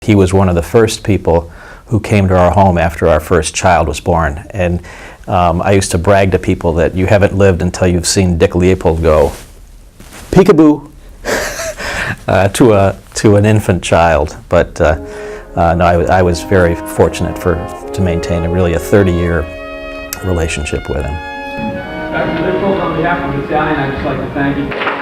He was one of the first people who came to our home after our first child was born. And I used to brag to people that you haven't lived until you've seen Dick Leopold go peekaboo to an infant child. But no, I was very fortunate to maintain a 30-year relationship with him. Dr. Leopold, on behalf of the battalion, I'd just like to thank you.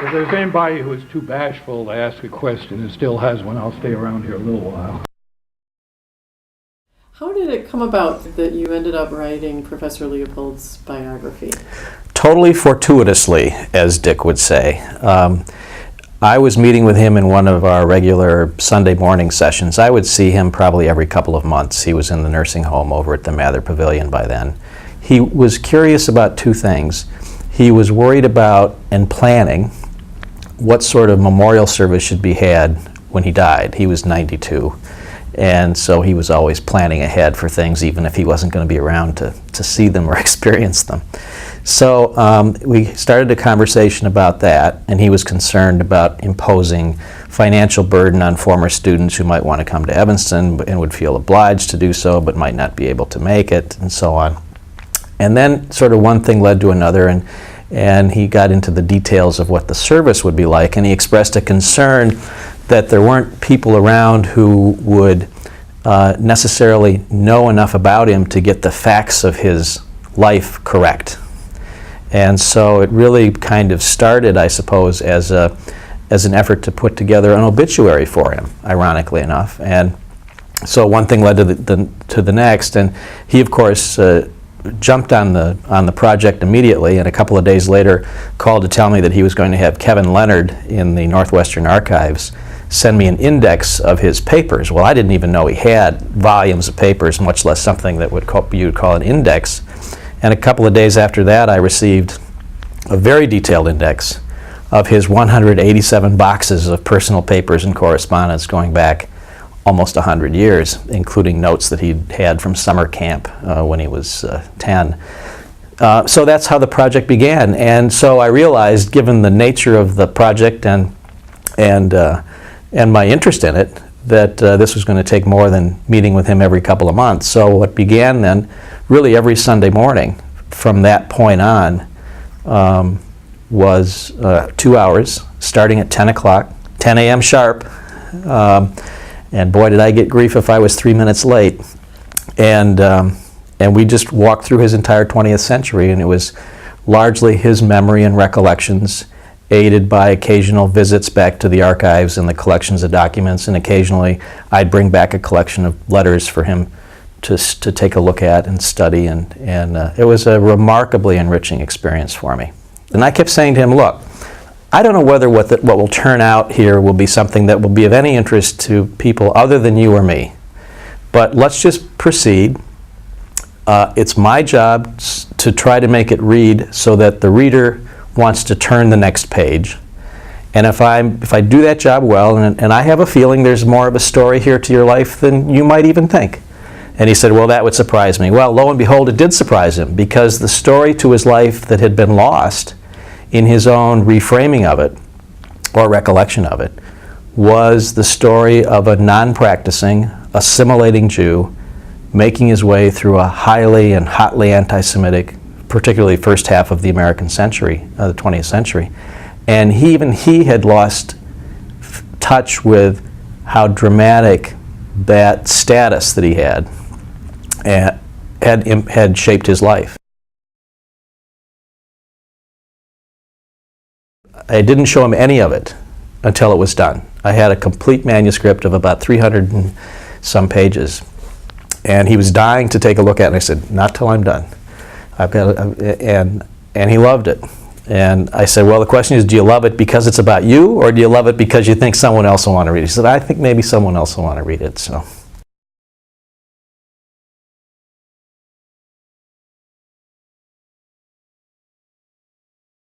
If there's anybody who is too bashful to ask a question and still has one, I'll stay around here a little while. How did it come about that you ended up writing Professor Leopold's biography? Totally fortuitously, as Dick would say. I was meeting with him in one of our regular Sunday morning sessions. I would see him probably every couple of months. He was in the nursing home over at the Mather Pavilion by then. He was curious about two things. He was worried about and planning what sort of memorial service should be had when he died. He was 92, and so he was always planning ahead for things, even if he wasn't going to be around to see them or experience them. So we started a conversation about that, and he was concerned about imposing financial burden on former students who might want to come to Evanston and would feel obliged to do so but might not be able to make it, and so on. And then sort of one thing led to another, and he got into the details of what the service would be like, and he expressed a concern that there weren't people around who would necessarily know enough about him to get the facts of his life correct. And so it really kind of started, I suppose, as an effort to put together an obituary for him, ironically enough. And so one thing led to the next, and he, of course, jumped on the project immediately, and a couple of days later called to tell me that he was going to have Kevin Leonard in the Northwestern archives send me an index of his papers. Well, I didn't even know he had volumes of papers, much less something that you would call an index. And a couple of days after that, I received a very detailed index of his 187 boxes of personal papers and correspondence going back almost 100 years, including notes that he'd had from summer camp when he was 10. So that's how the project began. And so I realized, given the nature of the project and my interest in it, that this was going to take more than meeting with him every couple of months. So what began then, really every Sunday morning from that point on, was 2 hours, starting at 10 o'clock, 10 a.m. sharp. And boy, did I get grief if I was 3 minutes late. And we just walked through his entire 20th century, and it was largely his memory and recollections, aided by occasional visits back to the archives and the collections of documents, and occasionally I'd bring back a collection of letters for him to take a look at and study, and it was a remarkably enriching experience for me. And I kept saying to him, look, I don't know whether what will turn out here will be something that will be of any interest to people other than you or me, but let's just proceed. It's my job to try to make it read so that the reader wants to turn the next page. And if I do that job well, and I have a feeling there's more of a story here to your life than you might even think. And he said, well, that would surprise me. Well, lo and behold, it did surprise him, because the story to his life that had been lost in his own reframing of it, or recollection of it, was the story of a non-practicing, assimilating Jew making his way through a highly and hotly anti-Semitic, particularly first half of the American century, the 20th century. And even he had lost touch with how dramatic that status that he had shaped his life. I didn't show him any of it until it was done. I had a complete manuscript of about 300 and some pages, and he was dying to take a look at it, and I said, not till I'm done. I've got and he loved it. And I said, well, the question is, do you love it because it's about you, or do you love it because you think someone else will want to read it? He said, I think maybe someone else will want to read it. So.